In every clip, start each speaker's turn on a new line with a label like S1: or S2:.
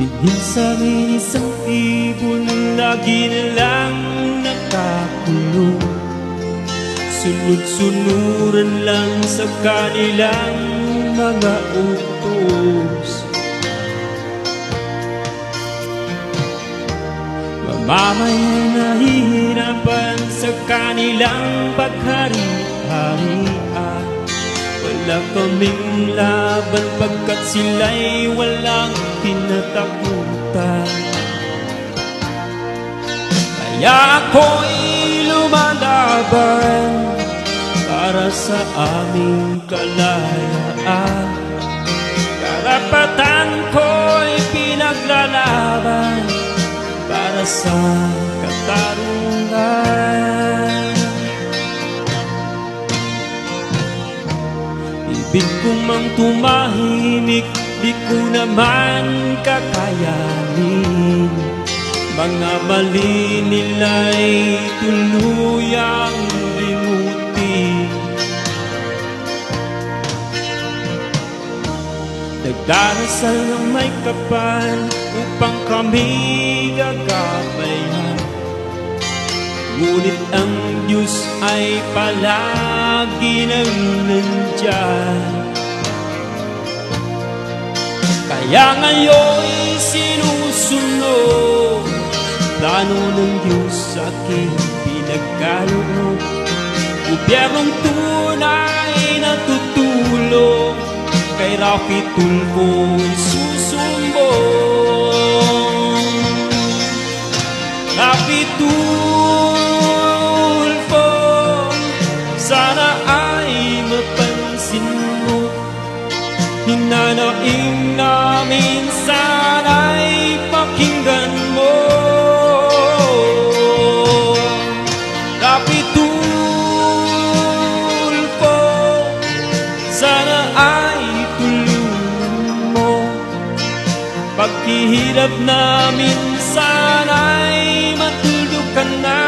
S1: Tingin sa amin isang ibon, lagi na lang nakakulong. Sunod-sunuran lang sa kanilang mga utos. Mamama'y nahihirapan sa kanilang paghari-harian. Wala kaming laban pagkat sila'y walang kinatakutan. Kaya ako'y lumalaban para sa aming kalayaan. Karapatan ko'y pinaglalaban para sa katarungan. Ibig ko mang tumahimik, di ko naman kakayanin. Mga mali nila'y tuluyang limutin. Nagdarasal ng may kapal upang kami gagabayan. Ngunit ang Diyos ay palagi nang nandyan. Kaya ngayon'y sinusunod plano ng Diyos sa aking pinagkaloob. Gobyernong tunay na tutulong, kay Rocky Tulfo'y susumbong. Rocky Tulfo, sana ay mapansin mo. Hinanaing namin, sana'y pakinggan mo. Rocky Tulfo, sana ay tulungan mo. Paghihirap namin, sana'y matulog ka na.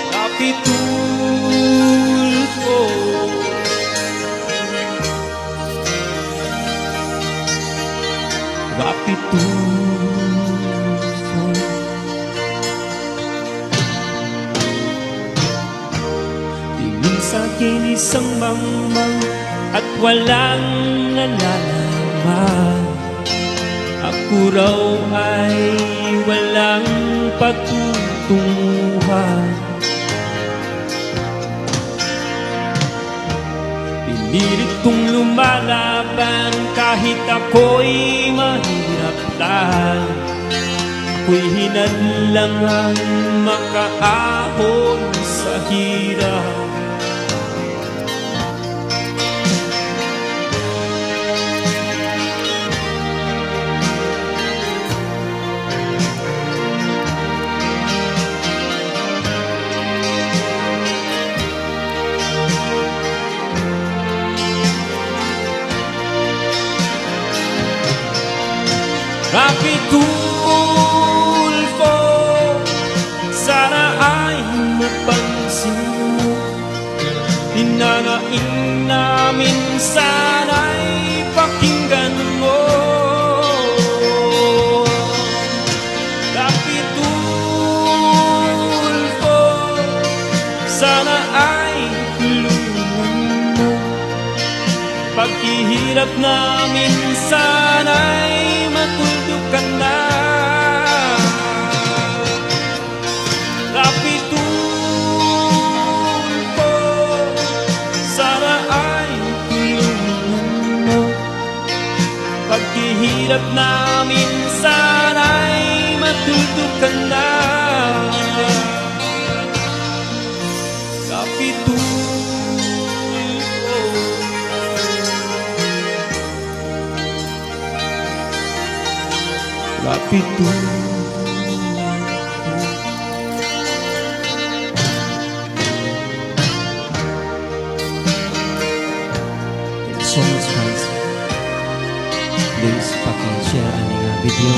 S1: Rocky Tulfo, Rocky Tulfo. Tingin sa'kin isang mangmang at walang nalalaman. Ako raw ay walang patutunguhan. Pinilit kong lumalaban kahit ako'y mahirap lang. Ako'y hinadlangan makaahon sa hirap. Rocky Tulfo, sana ay mapansin mo. Hinanaing namin, sana'y pakinggan mo. Rocky Tulfo, sana ay tulungan mo. Paghihirap namin, sana'y matulog ka na. Rocky Tulfo, sana ay tulungan mo. Paghihirap namin, sana'y matulog ka na. Rocky Tulfo, Rocky Tulfo.
S2: So much guys, please paki-share ang video